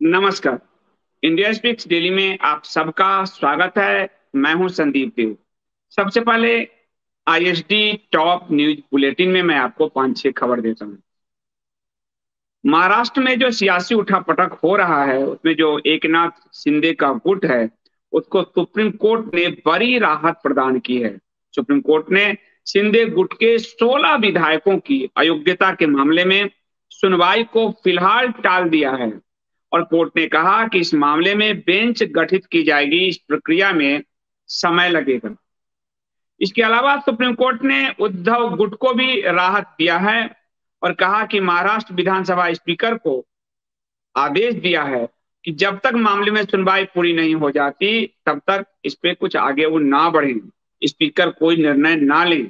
नमस्कार। India speaks daily में आप सबका स्वागत है। मैं हूं संदीप देव। सबसे पहले आईएसडी टॉप न्यूज बुलेटिन में मैं आपको 5-6 खबर देता हूं। महाराष्ट्र में जो सियासी उठापटक हो रहा है, उसमें जो एकनाथ शिंदे का गुट है, उसको सुप्रीम कोर्ट ने बड़ी राहत प्रदान की है। सुप्रीम कोर्ट ने शिंदे गुट के 16 विधायकों की अयोग्यता के मामले में सुनवाई को फिलहाल टाल दिया है और कोर्ट ने कहा कि इस मामले में बेंच गठित की जाएगी। इस प्रक्रिया में समय लगेगा। इसके अलावा सुप्रीम कोर्ट ने उद्धव गुट को भी राहत दिया है और कहा कि महाराष्ट्र विधानसभा स्पीकर को आदेश दिया है कि जब तक मामले में सुनवाई पूरी नहीं हो जाती, तब तक इस पे कुछ आगे वो ना बढ़े, स्पीकर कोई निर्णय ना ले।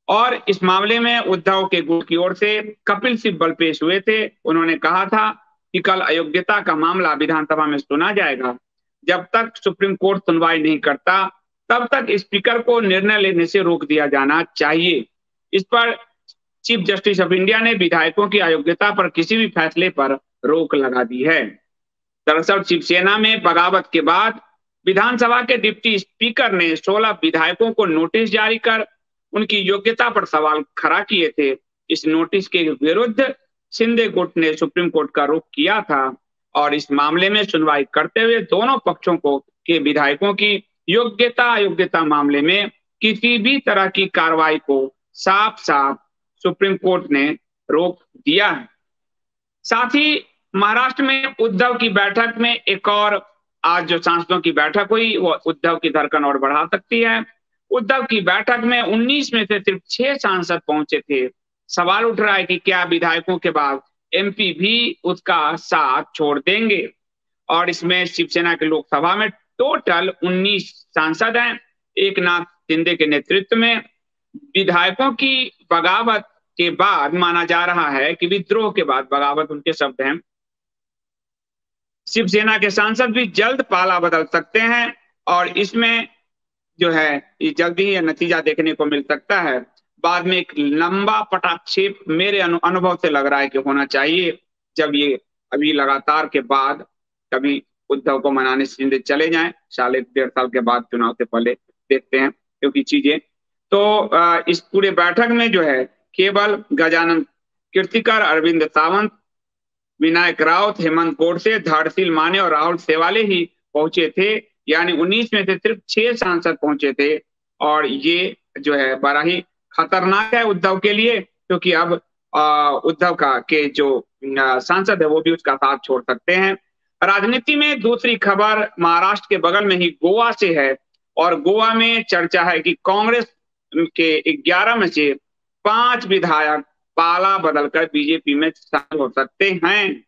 और इस मामले में उद्धव के गुट की ओर से कपिल सिब्बल पेश हुए थे। उन्होंने कहा था कि कल अयोग्यता का मामला विधानसभा में सुना जाएगा। जब तक सुप्रीम कोर्ट सुनवाई नहीं करता, तब तक स्पीकर को निर्णय लेने से रोक दिया जाना चाहिए। इस पर चीफ जस्टिस ऑफ इंडिया ने विधायकों की अयोग्यता पर किसी भी फैसले पर रोक लगा दी है। दरअसल शिवसेना में बगावत के बाद विधानसभा के डिप्टी स्पीकर ने 16 विधायकों को नोटिस जारी कर उनकी योग्यता पर सवाल खड़ा किए थे। इस नोटिस के विरुद्ध शिंदे गुट ने सुप्रीम कोर्ट का रुख किया था और इस मामले में सुनवाई करते हुए दोनों पक्षों को के विधायकों की योग्यता अयोग्यता मामले में किसी भी तरह की कार्रवाई को साफ साफ सुप्रीम कोर्ट ने रोक दिया है। साथ ही महाराष्ट्र में उद्धव की बैठक में एक और आज जो सांसदों की बैठक हुई, वो उद्धव की धड़कन और बढ़ा सकती है। उद्धव की बैठक में 19 में से सिर्फ 6 सांसद पहुंचे थे। सवाल उठ रहा है कि क्या विधायकों के बाद एमपी भी उसका साथ छोड़ देंगे। और इसमें शिवसेना के लोकसभा में टोटल 19 सांसद हैं। एकनाथ शिंदे के नेतृत्व में विधायकों की बगावत के बाद माना जा रहा है कि विद्रोह के बाद, बगावत उनके शब्द हैं, शिवसेना के सांसद भी जल्द पाला बदल सकते हैं और इसमें जो है ये जल्दी ही नतीजा देखने को मिल सकता है। बाद में एक लंबा पटाक्षेप मेरे अनुभव से लग रहा है कि होना चाहिए, जब ये अभी लगातार के बाद कभी उद्धव को मनाने शिंदे चले जाएं, साल 1-1.5 साल के बाद, चुनाव से पहले देखते हैं क्योंकि चीजें तो इस पूरे बैठक में जो है केवल गजानन कीर्तिकर, अरविंद सावंत, विनायक राउत, हेमंत गोडसे, धाड़शील माने और राहुल सेवाले ही पहुंचे थे। यानी 19 में से सिर्फ 6 सांसद पहुंचे थे और ये जो है बड़ा ही खतरनाक है उद्धव के लिए, क्योंकि अब उद्धव का के जो सांसद है वो भी उसका साथ छोड़ सकते हैं। राजनीति में दूसरी खबर महाराष्ट्र के बगल में ही गोवा से है और गोवा में चर्चा है कि कांग्रेस के 11 में से 5 विधायक पाला बदलकर बीजेपी में शामिल हो सकते हैं।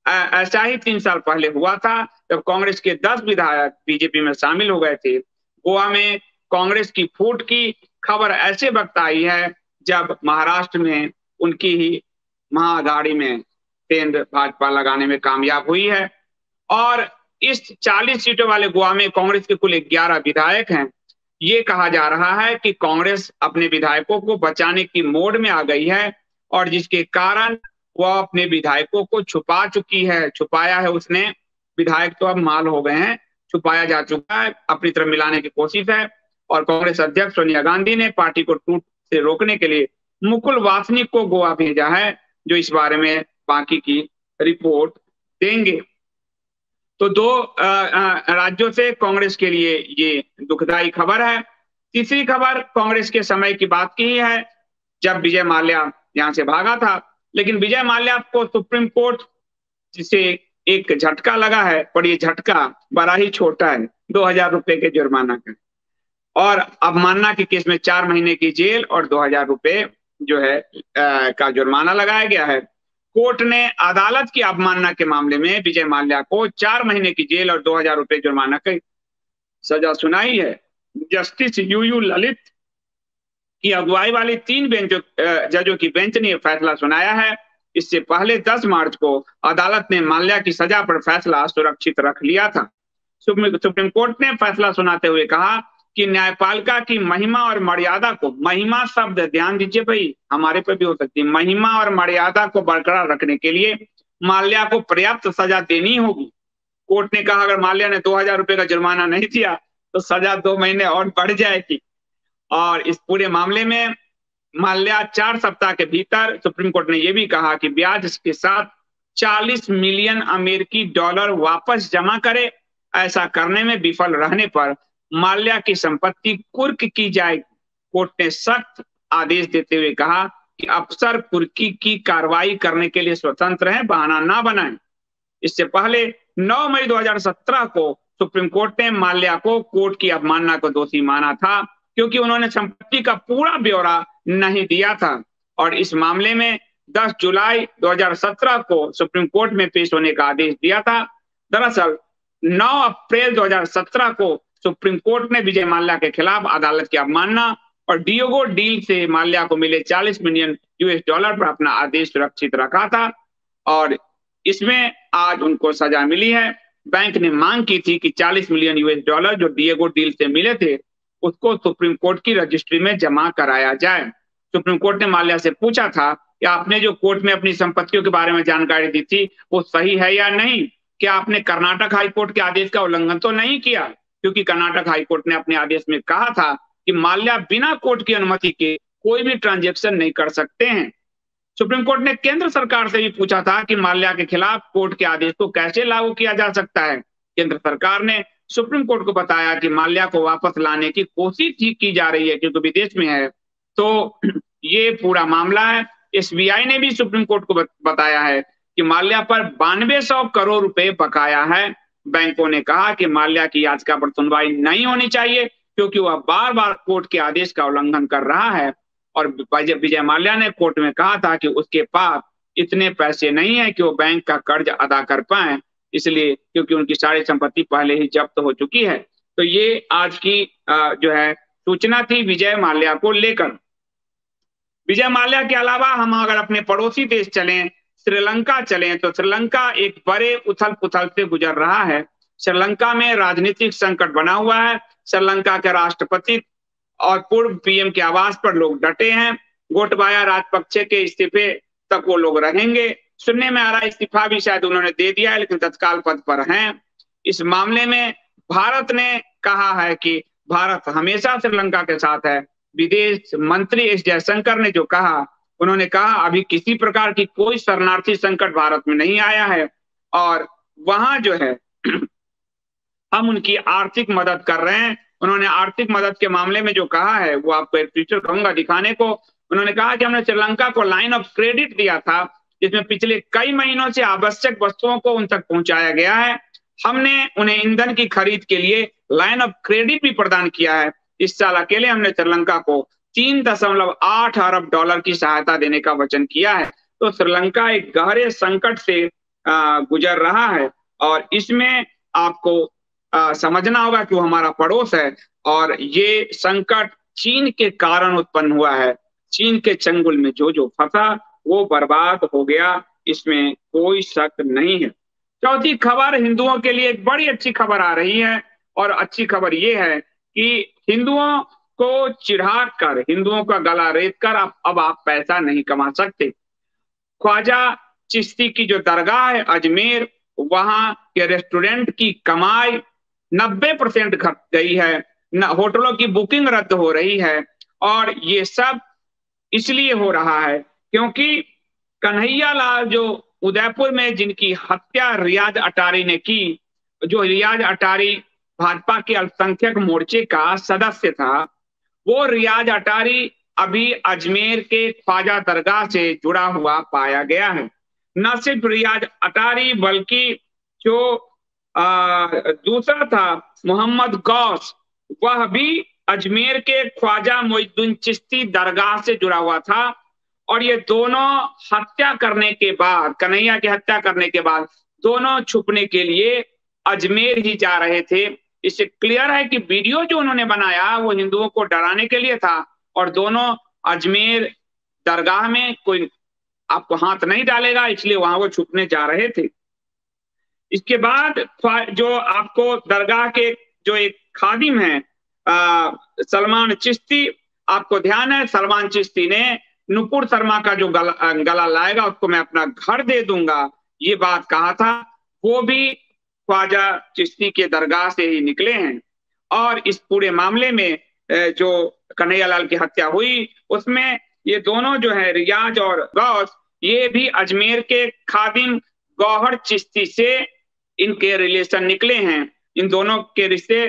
ऐसा ही 3 साल पहले हुआ था जब कांग्रेस के 10 विधायक बीजेपी में शामिल हो गए थे। गोवा में कांग्रेस की फूट की खबर ऐसे वक्त आई है जब महाराष्ट्र में उनकी ही महाअघाड़ी में केंद्र भाजपा लगाने में कामयाब हुई है और इस 40 सीटों वाले गोवा में कांग्रेस के कुल 11 विधायक हैं। ये कहा जा रहा है कि कांग्रेस अपने विधायकों को बचाने की मोड में आ गई है और जिसके कारण वह अपने विधायकों को छुपाया है उसने। विधायक तो अब माल हो गए हैं, छुपाया जा चुका है, अपनी तरफ मिलाने की कोशिश है। और कांग्रेस अध्यक्ष सोनिया गांधी ने पार्टी को टूट से रोकने के लिए मुकुल वासनिक को गोवा भेजा है, जो इस बारे में बाकी की रिपोर्ट देंगे। तो 2 राज्यों से कांग्रेस के लिए ये दुखदायी खबर है। तीसरी खबर कांग्रेस के समय की बात की है, जब विजय माल्या यहां से भागा था, लेकिन विजय माल्या को सुप्रीम कोर्ट से एक झटका लगा है और ये झटका बड़ा ही छोटा है, 2000 रुपए के जुर्माना का। और अवमानना के केस में 4 महीने की जेल और 2000 रुपए जो है का जुर्माना लगाया गया है। कोर्ट ने अदालत की अवमानना के मामले में विजय माल्या को 4 महीने की जेल और 2000 रुपए जुर्माना की सजा सुनाई है। जस्टिस यूयू ललित की अगुवाई वाली 3 जजों की बेंच ने यह फैसला सुनाया है। इससे पहले 10 मार्च को अदालत ने माल्या की सजा पर फैसला सुरक्षित रख लिया था। सुप्रीम कोर्ट ने फैसला सुनाते हुए कहा कि न्यायपालिका की महिमा और मर्यादा को, महिमा शब्द ध्यान दीजिए भाई, हमारे पे भी हो सकती है, महिमा और मर्यादा को बरकरार रखने के लिए माल्या को पर्याप्त सजा देनी होगी। कोर्ट ने कहा अगर माल्या ने 2,000 रुपए का जुर्माना नहीं दिया तो सजा 2 महीने और बढ़ जाएगी। और इस पूरे मामले में माल्या 4 सप्ताह के भीतर, सुप्रीम कोर्ट ने यह भी कहा कि ब्याज के साथ 40 मिलियन अमेरिकी डॉलर वापस जमा करे। ऐसा करने में विफल रहने पर माल्या की संपत्ति कुर्क की जाएगी। कोर्ट ने सख्त आदेश देते हुए कहा कि अफसर कुर्की की कार्रवाई करने के लिए स्वतंत्र हैं, बहाना ना बनाएं। इससे पहले 9 मई 2017 को सुप्रीम कोर्ट ने माल्या को कोर्ट की अवमानना को दोषी माना था, क्योंकि उन्होंने संपत्ति का पूरा ब्यौरा नहीं दिया था। और इस मामले में 10 जुलाई 2017 को सुप्रीम कोर्ट में पेश होने का आदेश दिया था। दरअसल 9 अप्रैल 2017 को सुप्रीम कोर्ट ने विजय माल्या के खिलाफ अदालत की अवमानना और डिएगो डील से माल्या को मिले 40 मिलियन यूएस डॉलर पर अपना आदेश सुरक्षित रखा था, और इसमें आज उनको सजा मिली है। बैंक ने मांग की थी कि 40 मिलियन यूएस डॉलर जो डिएगो डील से मिले थे उसको सुप्रीम कोर्ट की रजिस्ट्री में जमा कराया जाए। सुप्रीम कोर्ट ने माल्या से पूछा था कि आपने जो कोर्ट में अपनी संपत्तियों के बारे में जानकारी दी थी वो सही है या नहीं, क्या आपने कर्नाटक हाईकोर्ट के आदेश का उल्लंघन तो नहीं किया, क्योंकि कर्नाटक हाईकोर्ट ने अपने आदेश में कहा था कि माल्या बिना कोर्ट की अनुमति के कोई भी ट्रांजैक्शन नहीं कर सकते हैं। सुप्रीम कोर्ट ने केंद्र सरकार से भी पूछा था कि माल्या के खिलाफ कोर्ट के आदेश को कैसे लागू किया जा सकता है। केंद्र सरकार ने सुप्रीम कोर्ट को बताया कि माल्या को वापस लाने की कोशिश की जा रही है, क्योंकि विदेश में है। तो ये पूरा मामला है। एसबीआई ने भी सुप्रीम कोर्ट को बताया है कि माल्या पर 9200 करोड़ रुपए बकाया है। बैंकों ने कहा कि माल्या की याचिका पर सुनवाई नहीं होनी चाहिए, क्योंकि वह बार बार कोर्ट के आदेश का उल्लंघन कर रहा है। और विजय माल्या ने कोर्ट में कहा था कि उसके पास इतने पैसे नहीं है कि वो बैंक का कर्ज अदा कर पाए, इसलिए क्योंकि उनकी सारी संपत्ति पहले ही जब्त हो चुकी है। तो ये आज की जो है सूचना थी विजय माल्या को लेकर। विजय माल्या के अलावा हम अगर अपने पड़ोसी देश चलें, श्रीलंका चलें, तो श्रीलंका एक बड़े उथल पुथल से गुजर रहा है। श्रीलंका में राजनीतिक संकट बना हुआ है। श्रीलंका के राष्ट्रपति और पूर्व पीएम के आवास पर लोग डटे हैं। गोटबाया राजपक्षे के इस्तीफे तक वो लोग रहेंगे। सुनने में आ रहा है इस्तीफा भी शायद उन्होंने दे दिया है, लेकिन तत्काल पद पर हैं। इस मामले में भारत ने कहा है कि भारत हमेशा श्रीलंका के साथ है। विदेश मंत्री एस जयशंकर ने जो कहा, उन्होंने कहा अभी किसी प्रकार की कोई शरणार्थी संकट भारत में नहीं आया है, और वहां जो है हम उनकी आर्थिक मदद कर रहे हैं। उन्होंने आर्थिक मदद के मामले में जो कहा है वो आपको एक पिक्चर कहूंगा दिखाने को। उन्होंने कहा कि हमने श्रीलंका को लाइन ऑफ क्रेडिट दिया था, जिसमें पिछले कई महीनों से आवश्यक वस्तुओं को उन तक पहुंचाया गया है। हमने उन्हें ईंधन की खरीद के लिए लाइन ऑफ क्रेडिट भी प्रदान किया है। इस साल अकेले हमने श्रीलंका को 3.8 अरब डॉलर की सहायता देने का वचन किया है। तो श्रीलंका एक गहरे संकट से गुजर रहा है, और इसमें आपको समझना होगा कि वो हमारा पड़ोस है, और ये संकट चीन के कारण उत्पन्न हुआ है। चीन के चंगुल में जो फंसा वो बर्बाद हो गया, इसमें कोई शक नहीं है। चौथी खबर हिंदुओं के लिए एक बड़ी अच्छी खबर आ रही है, और अच्छी खबर ये है कि हिंदुओं को चिढ़ाकर, हिंदुओं का गला रेत कर अब आप पैसा नहीं कमा सकते। ख्वाजा चिश्ती की जो दरगाह है अजमेर, वहां के रेस्टोरेंट की कमाई 90% घट गई है। होटलों की बुकिंग रद्द हो रही है, और ये सब इसलिए हो रहा है क्योंकि कन्हैया लाल जो उदयपुर में जिनकी हत्या रियाज अटारी ने की, जो रियाज अटारी भाजपा के अल्पसंख्यक मोर्चे का सदस्य था, वो रियाज अटारी अभी अजमेर के ख्वाजा दरगाह से जुड़ा हुआ पाया गया है। न सिर्फ रियाज अटारी बल्कि जो दूसरा था मोहम्मद गौस, वह भी अजमेर के ख्वाजा मोइनुद्दीन चिश्ती दरगाह से जुड़ा हुआ था। और ये दोनों हत्या करने के बाद, कन्हैया की हत्या करने के बाद, दोनों छुपने के लिए अजमेर ही जा रहे थे। इससे क्लियर है कि वीडियो जो उन्होंने बनाया वो हिंदुओं को डराने के लिए था, और दोनों अजमेर दरगाह में कोई आपको हाथ नहीं डालेगा, इसलिए वहां वो छुपने जा रहे थे। इसके बाद जो आपको दरगाह के जो एक खादिम है सलमान चिश्ती, आपको ध्यान है सलमान चिश्ती ने नुपुर शर्मा का जो गला लाएगा उसको मैं अपना घर दे दूंगा, ये बात कहा था, वो भी ख्वाजा चिश्ती के दरगाह से ही निकले हैं। और इस पूरे मामले में जो कन्हैयालाल की हत्या हुई, उसमें ये दोनों जो है रियाज और गौस, ये भी अजमेर के खादिम गौहर चिश्ती से इनके रिलेशन निकले हैं। इन दोनों के रिश्ते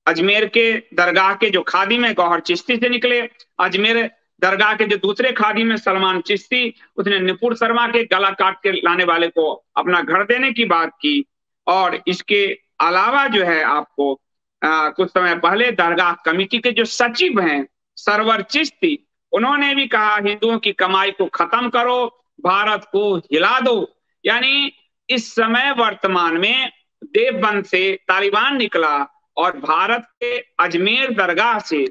अजमेर के दरगाह के जो खादिम है गौहर चिश्ती से निकले। अजमेर दरगाह के जो दूसरे खादिम है सलमान चिश्ती, उसने नुपुर शर्मा के गला काट के लाने वाले को अपना घर देने की बात की। और इसके अलावा जो है आपको कुछ समय पहले दरगाह कमेटी के जो सचिव हैं सरवर चिश्ती, उन्होंने भी कहा हिंदुओं की कमाई को खत्म करो, भारत को हिला दो। यानी इस समय वर्तमान में देवबंद से तालिबान निकला और भारत के अजमेर दरगाह से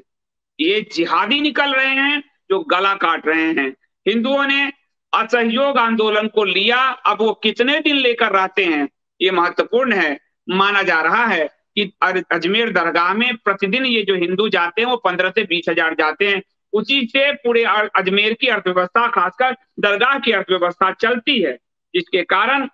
ये जिहादी निकल रहे हैं जो गला काट रहे हैं। हिंदुओं ने असहयोग आंदोलन को लिया, अब वो कितने दिन लेकर रहते हैं ये महत्वपूर्ण है। माना जा रहा है कि अजमेर दरगाह में प्रतिदिन ये जो हिंदू जाते हैं वो 15 से 20 हजार जाते हैं। उसी से पूरे अजमेर की अर्थव्यवस्था, खासकर दरगाह की अर्थव्यवस्था चलती है, जिसके कारण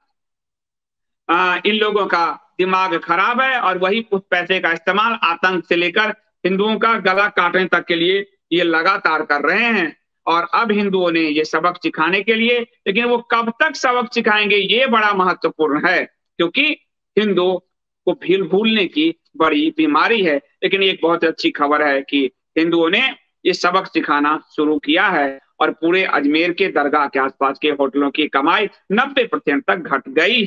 इन लोगों का दिमाग खराब है और वही उस पैसे का इस्तेमाल आतंक से लेकर हिंदुओं का गला काटने तक के लिए ये लगातार कर रहे हैं। और अब हिंदुओं ने ये सबक सिखाने के लिए, लेकिन वो कब तक सबक सिखाएंगे ये बड़ा महत्वपूर्ण है, क्योंकि हिंदू को भूलने की बड़ी बीमारी है। लेकिन एक बहुत अच्छी खबर है कि हिंदुओं ने ये सबक सिखाना शुरू किया है और पूरे अजमेर के दरगाह के आसपास के होटलों की कमाई 90% तक घट गई।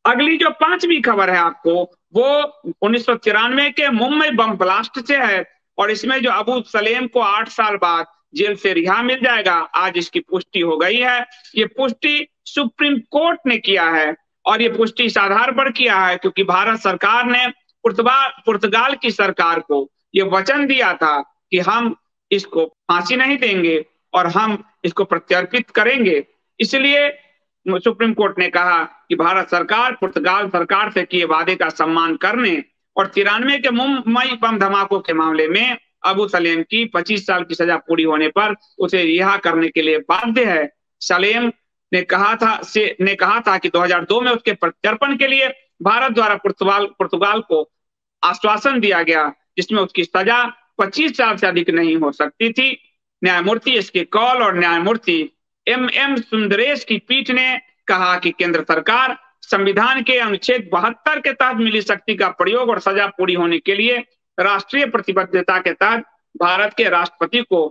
अगली जो पांचवी खबर है आपको, वो 1993 के मुंबई बम ब्लास्ट से है और इसमें जो अबू सलेम को 8 साल बाद जेल से रिहा मिल जाएगा, आज इसकी पुष्टि हो गई है। ये पुष्टि सुप्रीम कोर्ट ने किया है और ये पुष्टि इस आधार पर किया है क्योंकि भारत सरकार ने पुर्तगाल की सरकार को ये वचन दिया था कि हम इसको फांसी नहीं देंगे और हम इसको प्रत्यर्पित करेंगे। इसलिए सुप्रीम कोर्ट ने कहा कि भारत सरकार पुर्तगाल सरकार से किए वादे का सम्मान करने और 93 के मुंबई बम धमाकों के मामले में अबू सलेम की 25 साल की सजा पूरी होने पर उसे रिहा करने के लिए बाध्य है। सलेम ने कहा था कि 2002 में उसके प्रत्यर्पण के लिए भारत द्वारा पुर्तगाल को आश्वासन दिया गया, जिसमें उसकी सजा 25 साल से अधिक नहीं हो सकती थी। न्यायमूर्ति एस के कौल और न्यायमूर्ति एम सुंदरेश की पीठ ने कहा कि केंद्र सरकार संविधान के अनुच्छेद 72 के तहत मिली शक्ति का प्रयोग और सजा पूरी होने के लिए राष्ट्रीय प्रतिबद्धता के तहत भारत के राष्ट्रपति को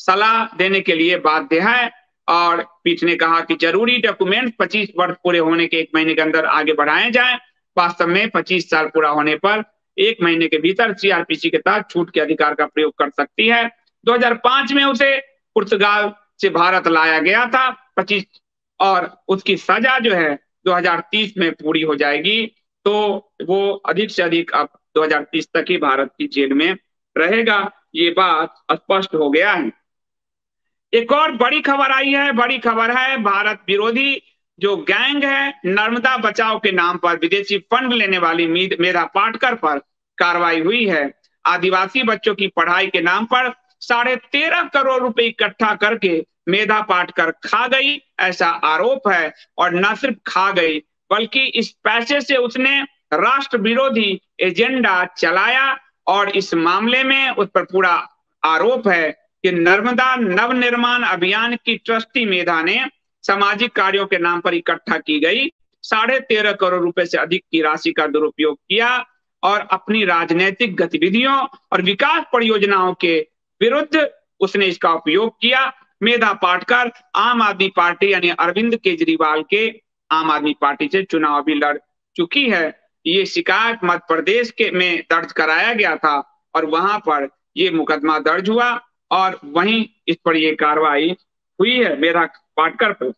सलाह देने के लिए बाध्य है। और पीठ ने कहा कि जरूरी डॉक्यूमेंट 25 वर्ष पूरे होने के 1 महीने के अंदर आगे बढ़ाए जाएं। वास्तव में 25 साल पूरा होने पर 1 महीने के भीतर सीआरपीसी के तहत छूट के अधिकार का प्रयोग कर सकती है। 2005 में उसे पुर्तगाल से भारत लाया गया था 25, और उसकी सजा जो है 2030 में पूरी हो जाएगी, तो वो अधिक से अधिक अब 2030 तक ही भारत की जेल में रहेगा। ये बात स्पष्ट हो गया है। एक और बड़ी खबर आई है, बड़ी खबर है भारत विरोधी जो गैंग है नर्मदा बचाओ के नाम पर विदेशी फंड लेने वाली मेधा पाटकर पर कार्रवाई हुई है। आदिवासी बच्चों की पढ़ाई के नाम पर 13.5 करोड़ रुपए इकट्ठा करके मेधा पाटकर खा गई, ऐसा आरोप है। और न सिर्फ खा गई बल्कि इस पैसे से उसने राष्ट्र विरोधी एजेंडा चलाया और इस मामले में उस पर पूरा आरोप है कि नर्मदा नवनिर्माण अभियान की ट्रस्टी मेधा ने सामाजिक कार्यों के नाम पर इकट्ठा की गई 13.5 करोड़ रुपए से अधिक की राशि का दुरुपयोग किया और अपनी राजनीतिक गतिविधियों और विकास परियोजनाओं के विरुद्ध उसने इसका उपयोग किया। मेधा पाटकर आम आदमी पार्टी यानी अरविंद केजरीवाल के आम आदमी पार्टी से चुनाव भी लड़ चुकी है। ये शिकायत मध्य प्रदेश के में दर्ज कराया गया था और वहां पर ये मुकदमा दर्ज हुआ और वहीं इस पर ये कार्रवाई हुई है मेधा पाटकर पर।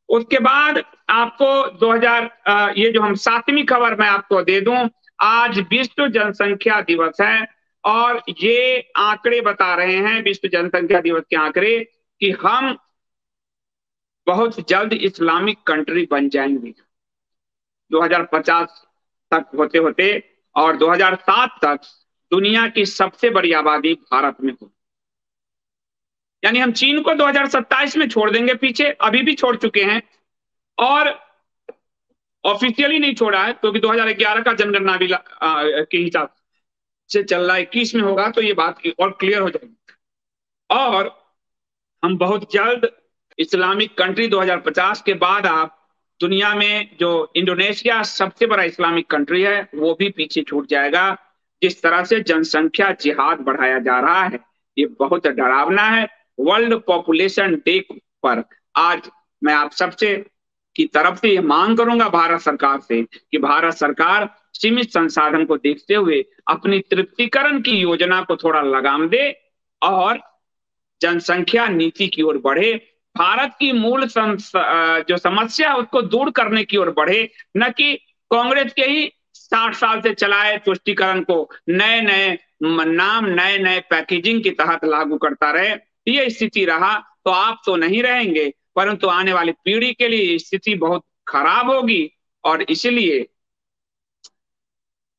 उसके बाद आपको 2000 ये जो हम 7वीं खबर मैं आपको दे दूं, आज विश्व जनसंख्या दिवस है और ये आंकड़े बता रहे हैं, विश्व जनसंख्या दिवस के आंकड़े, कि हम बहुत जल्द इस्लामिक कंट्री बन जाएंगे 2050 तक होते होते, और 2007 तक दुनिया की सबसे बड़ी आबादी भारत में हो। यानी हम चीन को 2027 में छोड़ देंगे पीछे, अभी भी छोड़ चुके हैं, और ऑफिशियली नहीं छोड़ा है, क्योंकि 2011 का जनगणना भी के हिसाब से चल रहा है, 21 में होगा तो ये बात और क्लियर हो जाएगी। और हम बहुत जल्द इस्लामिक कंट्री 2050 के बाद आप दुनिया में जो इंडोनेशिया सबसे बड़ा इस्लामिक कंट्री है वो भी पीछे छूट जाएगा। जिस तरह से जनसंख्या जिहाद बढ़ाया जा रहा है ये बहुत डरावना है। वर्ल्ड पॉपुलेशन डे पर आज मैं आप सबसे की तरफ से ये मांग करूंगा भारत सरकार से कि भारत सरकार सीमित संसाधन को देखते हुए अपनी तृप्तिकरण की योजना को थोड़ा लगाम दे और जनसंख्या नीति की ओर बढ़े, भारत की मूल जो समस्या है उसको दूर करने की ओर बढ़े, न कि कांग्रेस के ही 60 साल से चलाए तुष्टीकरण को नए नए नाम नए नए पैकेजिंग के तहत लागू करता रहे। ये स्थिति रहा तो आप तो नहीं रहेंगे, परंतु आने वाली पीढ़ी के लिए स्थिति बहुत खराब होगी। और इसलिए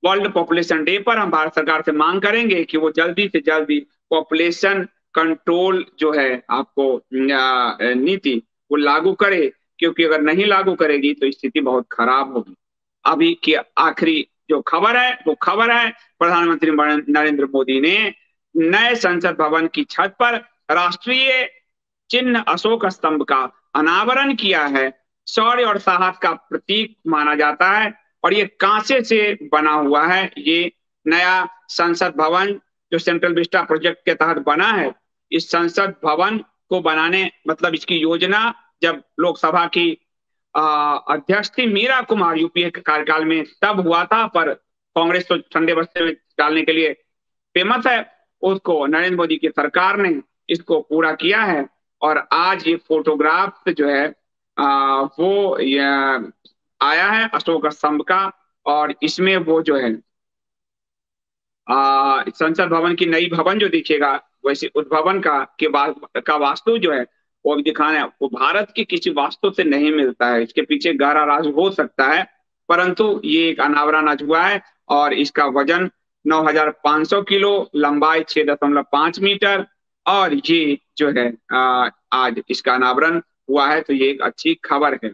वर्ल्ड पॉपुलेशन डे पर हम भारत सरकार से मांग करेंगे कि वो जल्दी से जल्दी पॉपुलेशन कंट्रोल जो है आपको नीति वो लागू करे, क्योंकि अगर नहीं लागू करेगी तो स्थिति बहुत खराब होगी। अभी की आखिरी जो खबर है वो खबर है प्रधानमंत्री नरेंद्र मोदी ने नए संसद भवन की छत पर राष्ट्रीय चिन्ह अशोक स्तंभ का अनावरण किया है। शौर्य और साहस का प्रतीक माना जाता है और ये कांसे से बना हुआ है। ये नया संसद भवन जो सेंट्रल विस्टा प्रोजेक्ट के तहत बना है, इस संसद भवन को बनाने मतलब इसकी योजना जब लोकसभा की अध्यक्ष थी मीरा कुमार यूपीए के कार्यकाल में तब हुआ था, पर कांग्रेस तो ठंडे बस्ते में डालने के लिए फेमस है। उसको नरेंद्र मोदी की सरकार ने इसको पूरा किया है और आज ये फोटोग्राफ जो है वो आया है अशोक स्तंभ का। और इसमें वो जो है संसद भवन की नई भवन जो दिखेगा वैसे उस भवन का वास्तु जो है वो भी दिखाना है। वो भारत की किसी वास्तु से नहीं मिलता है, इसके पीछे गहरा राज हो सकता है, परंतु ये एक अनावरण आज हुआ है और इसका वजन 9,500 किलो, लंबाई 6.5 मीटर और ये जो है आज इसका अनावरण हुआ है, तो ये एक अच्छी खबर है।